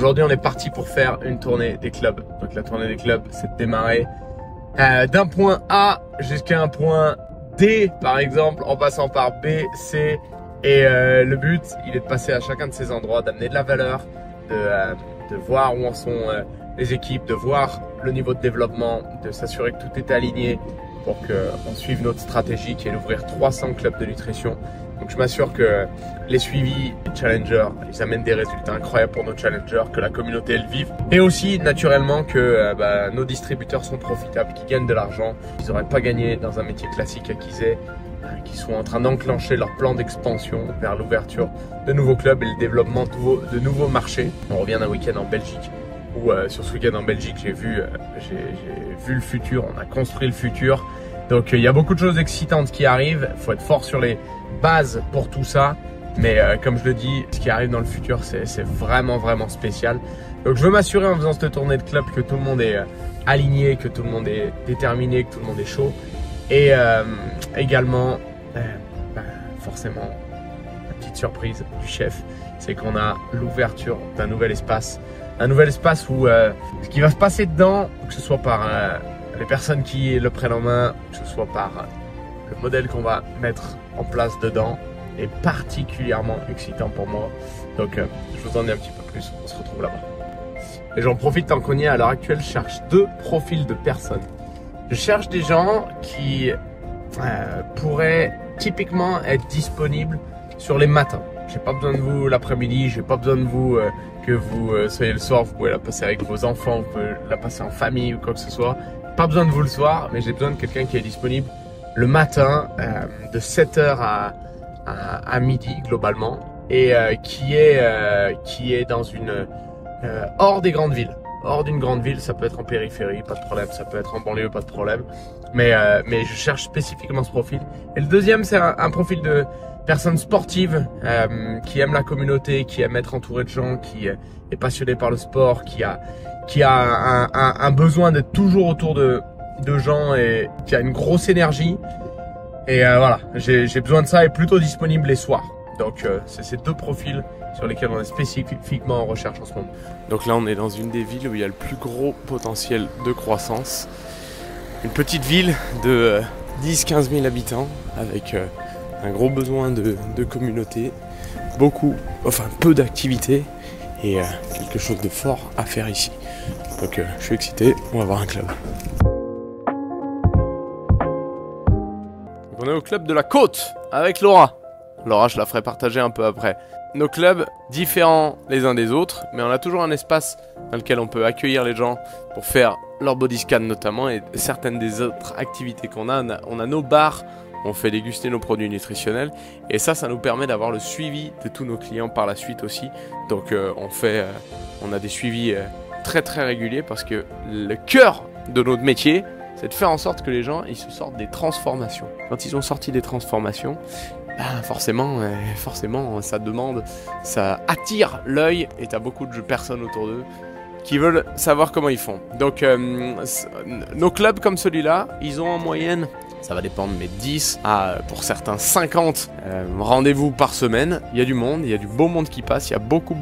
Aujourd'hui, on est parti pour faire une tournée des clubs. Donc la tournée des clubs, c'est de démarrer d'un point A jusqu'à un point D, par exemple, en passant par B, C. Et le but, il est de passer à chacun de ces endroits, d'amener de la valeur, de voir où en sont les équipes, de voir le niveau de développement, de s'assurer que tout est aligné pour qu'on suive notre stratégie qui est d'ouvrir 300 clubs de nutrition. Donc je m'assure que les suivis, les challengers, ils amènent des résultats incroyables pour nos challengers, que la communauté elle vive. Et aussi naturellement que nos distributeurs sont profitables, qu'ils gagnent de l'argent. Ils n'auraient pas gagné dans un métier classique à Gizeh, qui sont en train d'enclencher leur plan d'expansion vers l'ouverture de nouveaux clubs et le développement de nouveaux marchés. On revient d'un week-end en Belgique où sur ce week-end en Belgique j'ai vu le futur, on a construit le futur. Donc il y a beaucoup de choses excitantes qui arrivent, il faut être fort sur les bases pour tout ça. Mais comme je le dis, ce qui arrive dans le futur c'est vraiment spécial. Donc je veux m'assurer en faisant cette tournée de club que tout le monde est aligné, que tout le monde est déterminé, que tout le monde est chaud. Et également, forcément, la petite surprise du chef, c'est qu'on a l'ouverture d'un nouvel espace. Un nouvel espace où ce qui va se passer dedans, que ce soit par les personnes qui le prennent en main, que ce soit par le modèle qu'on va mettre en place dedans, est particulièrement excitant pour moi. Donc je vous en dis un petit peu plus, on se retrouve là-bas. Et j'en profite tant qu'on y est, à l'heure actuelle, je cherche 2 profils de personnes. Je cherche des gens qui pourraient typiquement être disponibles sur les matins. J'ai pas besoin de vous l'après-midi, j'ai pas besoin de vous que vous soyez le soir, vous pouvez la passer avec vos enfants, vous pouvez la passer en famille ou quoi que ce soit. Pas besoin de vous le soir, mais j'ai besoin de quelqu'un qui est disponible le matin de 7h à midi globalement et qui est dans une hors des grandes villes. Hors d'une grande ville, ça peut être en périphérie, pas de problème, ça peut être en banlieue, pas de problème. Mais je cherche spécifiquement ce profil. Et le deuxième, c'est un profil de personne sportive qui aime la communauté, qui aime être entouré de gens, qui est passionné par le sport, qui a un besoin d'être toujours autour de gens et qui a une grosse énergie. Et voilà, j'ai besoin de ça et plutôt disponible les soirs. Donc c'est ces 2 profils sur lesquels on est spécifiquement en recherche en ce moment. Donc là on est dans une des villes où il y a le plus gros potentiel de croissance. Une petite ville de 10-15 000 habitants avec un gros besoin de communauté, peu d'activités et quelque chose de fort à faire ici. Donc je suis excité, on va voir un club. Donc, on est au club de la Côte avec Laura. Laura, je la ferai partager un peu après. Nos clubs différents les uns des autres, mais on a toujours un espace dans lequel on peut accueillir les gens pour faire leur body scan notamment et certaines des autres activités qu'on a. On a nos bars, on fait déguster nos produits nutritionnels et ça nous permet d'avoir le suivi de tous nos clients par la suite aussi. Donc on a des suivis très réguliers parce que le cœur de notre métier, c'est de faire en sorte que les gens ils se sortent des transformations. Quand ils ont sorti des transformations, forcément ça attire l'œil et t'as beaucoup de personnes autour d'eux qui veulent savoir comment ils font. Donc nos clubs comme celui-là, ils ont en moyenne, ça va dépendre, mais 10 à pour certains 50 rendez-vous par semaine. Il y a du monde, il y a du beau monde qui passe, il y a beaucoup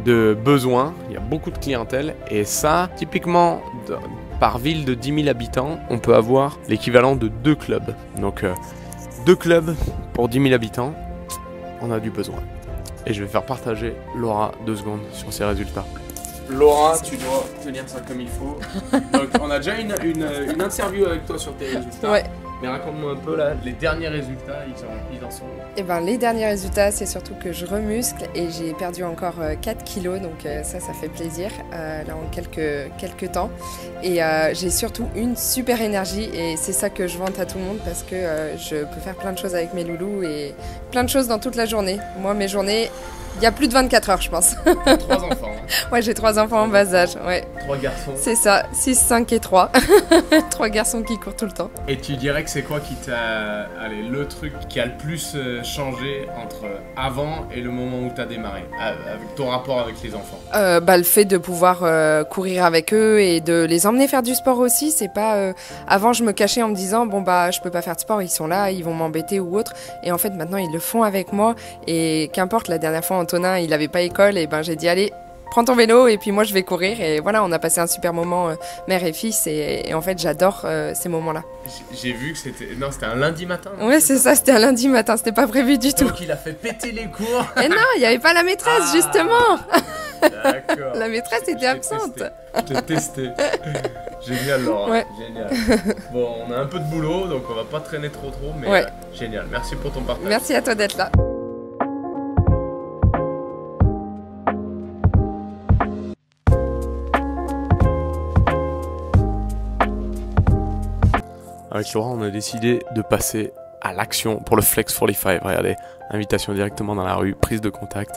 de besoins, il y a beaucoup de clientèle et ça, typiquement par ville de 10 000 habitants, on peut avoir l'équivalent de 2 clubs. Donc 2 clubs pour 10 000 habitants, on a du besoin. Et je vais faire partager Laura 2 secondes sur ses résultats. Laura, tu dois tenir ça comme il faut. Donc on a déjà une interview avec toi sur tes résultats. Ouais. Mais raconte-moi un peu là, les derniers résultats, ils en sont où? Eh ben, les derniers résultats, c'est surtout que je remuscle et j'ai perdu encore 4 kilos, donc ça fait plaisir là en quelques temps. Et j'ai surtout une super énergie et c'est ça que je vante à tout le monde parce que je peux faire plein de choses avec mes loulous et plein de choses dans toute la journée. Moi, mes journées, il y a plus de 24 heures, je pense. 3 enfants. Hein. Ouais, j'ai 3 enfants en bas âge. Ouais. 3 garçons. C'est ça, 6, 5 et 3. 3 garçons qui courent tout le temps. Et tu dirais que c'est quoi qui t'a... Allez, le truc qui a le plus changé entre avant et le moment où t'as démarré, avec ton rapport avec les enfants? Le fait de pouvoir courir avec eux et de les emmener faire du sport aussi, c'est pas... Avant, je me cachais en me disant, je peux pas faire de sport, ils sont là, ils vont m'embêter ou autre. Et en fait, maintenant, ils le font avec moi. Et qu'importe, la dernière fois, Antonin, il avait pas école, et j'ai dit, allez, prends ton vélo et puis moi je vais courir. Et voilà, on a passé un super moment mère et fils et en fait j'adore ces moments-là. J'ai vu que c'était un lundi matin. Ouais, c'est ça, c'était un lundi matin, c'était pas prévu du tout. Donc il a fait péter les cours. Et non, il n'y avait pas la maîtresse justement. D'accord. La maîtresse était absente. J'ai testé. Génial, Laura. Ouais. Génial. Bon, on a un peu de boulot, donc on va pas traîner trop, mais ouais. Génial. Merci pour ton partage. Merci à toi d'être là. Avec Laura, on a décidé de passer à l'action pour le Flex 45. Regardez, invitation directement dans la rue, prise de contact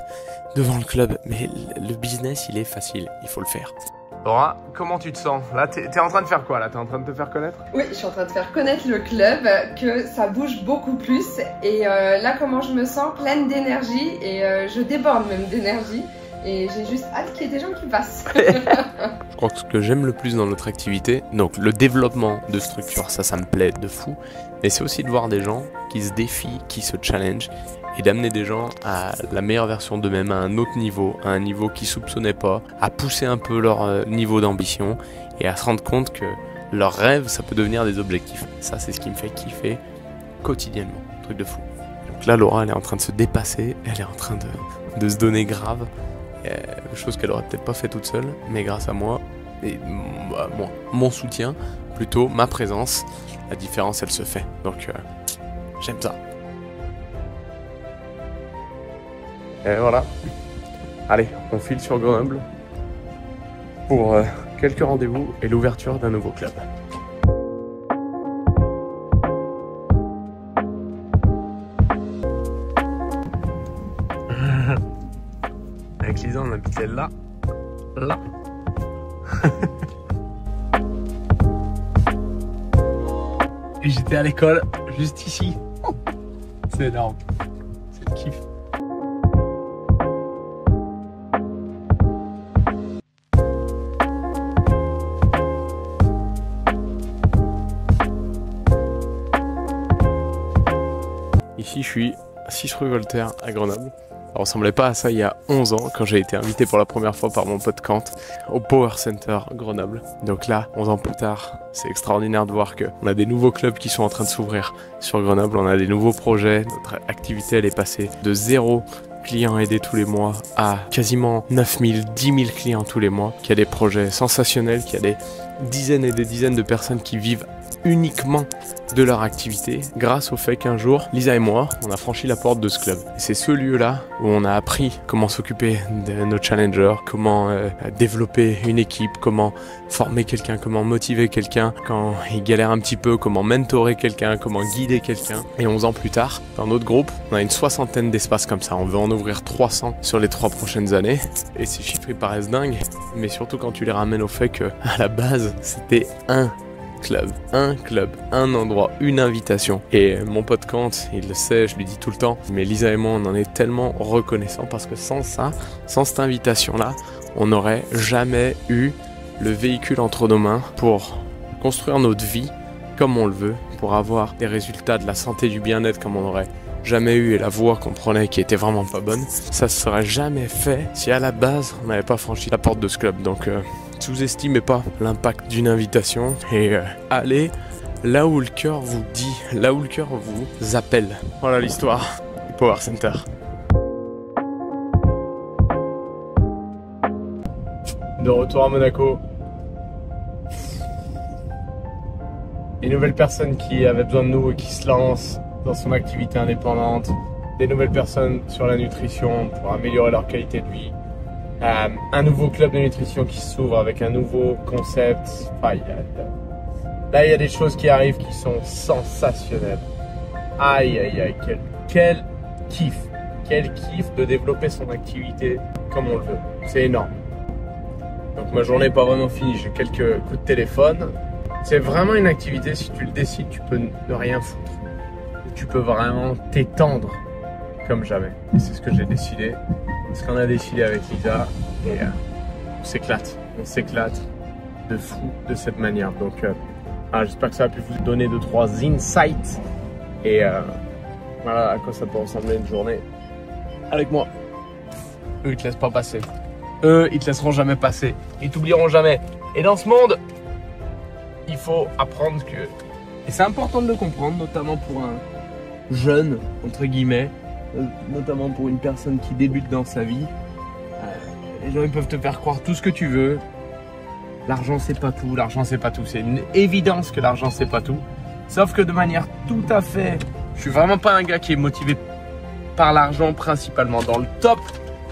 devant le club. Mais le business, il est facile, il faut le faire. Laura, comment tu te sens? Là, t'es en train de faire quoi là? T'es en train de te faire connaître? Oui, je suis en train de faire connaître le club, que ça bouge beaucoup plus. Et là, comment je me sens? Pleine d'énergie et je déborde même d'énergie. Et j'ai juste hâte qu'il y ait des gens qui passent. Je crois que ce que j'aime le plus dans notre activité, donc le développement de structure, ça me plaît de fou. Mais c'est aussi de voir des gens qui se défient, qui se challenge et d'amener des gens à la meilleure version d'eux-mêmes, à un autre niveau, à un niveau qu'ils soupçonnaient pas, à pousser un peu leur niveau d'ambition et à se rendre compte que leurs rêves, ça peut devenir des objectifs. Ça, c'est ce qui me fait kiffer quotidiennement. Truc de fou. Donc là, Laura, elle est en train de se dépasser, elle est en train de se donner grave. Chose qu'elle aurait peut-être pas fait toute seule, mais grâce à moi et mon soutien, plutôt ma présence, la différence elle se fait. Donc j'aime ça. Et voilà. Allez, on file sur Grenoble pour quelques rendez-vous et l'ouverture d'un nouveau club. Avec Lisa, on habitait là. Et j'étais à l'école, juste ici. C'est énorme. C'est le kiff. Ici, je suis à 6 rue Voltaire à Grenoble. Ça ressemblait pas à ça il y a 11 ans quand j'ai été invité pour la première fois par mon pote Kant au Power Center Grenoble. Donc là, 11 ans plus tard, c'est extraordinaire de voir qu'on a des nouveaux clubs qui sont en train de s'ouvrir sur Grenoble. On a des nouveaux projets. Notre activité, elle est passée de 0 clients aidés tous les mois à quasiment 9000, 10 000 clients tous les mois. Qu'il y a des projets sensationnels, qu'il y a des dizaines et des dizaines de personnes qui vivent uniquement de leur activité grâce au fait qu'un jour, Lisa et moi, on a franchi la porte de ce club. C'est ce lieu-là où on a appris comment s'occuper de nos challengers, comment développer une équipe, comment former quelqu'un, comment motiver quelqu'un quand il galère un petit peu, comment mentorer quelqu'un, comment guider quelqu'un. Et 11 ans plus tard, dans notre groupe, on a une 60aine d'espaces comme ça. On veut en ouvrir 300 sur les 3 prochaines années. Et ces chiffres, ils paraissent dingues, mais surtout quand tu les ramènes au fait que, à la base, c'était un club, un endroit, une invitation. Et mon pote Kant, il le sait, je lui dis tout le temps, mais Lisa et moi, on en est tellement reconnaissants parce que sans ça, sans cette invitation-là, on n'aurait jamais eu le véhicule entre nos mains pour construire notre vie comme on le veut, pour avoir des résultats de la santé, du bien-être comme on n'aurait jamais eu et la voie qu'on prenait qui était vraiment pas bonne. Ça se serait jamais fait si à la base, on n'avait pas franchi la porte de ce club. Donc, sous-estimez pas l'impact d'une invitation et allez là où le cœur vous dit, là où le cœur vous appelle. Voilà l'histoire du Power Center. De retour à Monaco. Des nouvelles personnes qui avaient besoin de nous et qui se lancent dans son activité indépendante. Des nouvelles personnes sur la nutrition pour améliorer leur qualité de vie. Un nouveau club de nutrition qui s'ouvre avec un nouveau concept. Enfin, là, il y a des choses qui arrivent qui sont sensationnelles. Aïe, aïe, aïe, quel kiff. Quel kiff de développer son activité comme on le veut. C'est énorme. Donc ma journée n'est pas vraiment finie. J'ai quelques coups de téléphone. C'est vraiment une activité, si tu le décides, tu peux ne rien foutre. Tu peux vraiment t'étendre comme jamais. Et c'est ce que j'ai décidé. Ce qu'on a décidé avec Lisa et on s'éclate de fou de cette manière. Donc j'espère que ça a pu vous donner 2-3 insights et voilà à quoi ça peut ressembler une journée avec moi. Eux ils te laissent pas passer. eux, ils te laisseront jamais passer. Ils t'oublieront jamais. Et dans ce monde, il faut apprendre que... Et c'est important de le comprendre, notamment pour un jeune, entre guillemets, notamment pour une personne qui débute dans sa vie. Les gens, ils peuvent te faire croire tout ce que tu veux. L'argent, c'est pas tout. L'argent, c'est pas tout. C'est une évidence que l'argent, c'est pas tout. Sauf que de manière tout à fait... Je suis vraiment pas un gars qui est motivé par l'argent principalement. Dans le top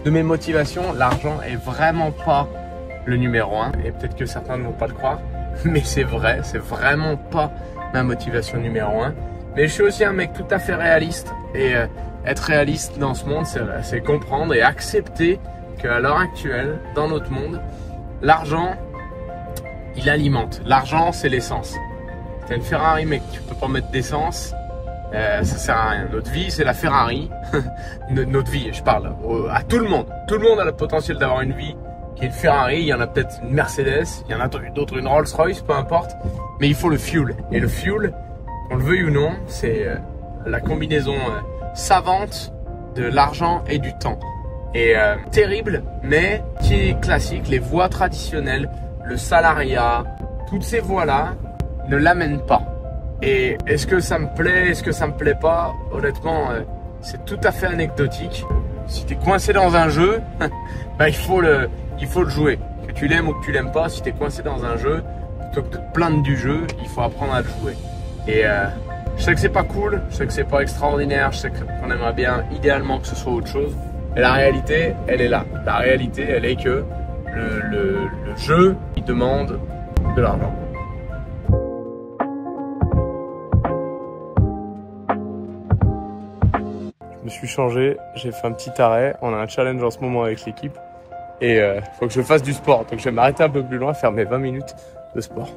de mes motivations, l'argent est vraiment pas le numéro 1. Et peut-être que certains ne vont pas le croire. Mais c'est vrai, c'est vraiment pas ma motivation numéro 1. Mais je suis aussi un mec tout à fait réaliste. Et être réaliste dans ce monde, c'est comprendre et accepter qu'à l'heure actuelle, dans notre monde, l'argent, il alimente. L'argent, c'est l'essence. T'as une Ferrari, mec, tu peux pas mettre d'essence. Ça sert à rien. Notre vie, c'est la Ferrari. Notre vie, je parle à tout le monde. Tout le monde a le potentiel d'avoir une vie qui est une Ferrari. Il y en a peut-être une Mercedes, il y en a d'autres une Rolls-Royce, peu importe. Mais il faut le fuel. Et le fuel, qu'on le veuille ou non, c'est la combinaison savante de l'argent et du temps. Et terrible, mais qui est classique. Les voies traditionnelles, le salariat, toutes ces voies-là ne l'amènent pas. Et est-ce que ça me plaît, est-ce que ça me plaît pas? Honnêtement, c'est tout à fait anecdotique. Si tu es coincé dans un jeu, bah, il faut le jouer. Que tu l'aimes ou que tu l'aimes pas, si tu es coincé dans un jeu, plutôt que de te plaindre du jeu, il faut apprendre à le jouer. Et je sais que c'est pas cool, je sais que c'est pas extraordinaire, je sais qu'on aimerait bien idéalement que ce soit autre chose. Mais la réalité, elle est là. La réalité, elle est que le jeu, il demande de l'argent. Je me suis changé, j'ai fait un petit arrêt. On a un challenge en ce moment avec l'équipe. Et faut que je fasse du sport. Donc je vais m'arrêter un peu plus loin, faire mes 20 minutes de sport.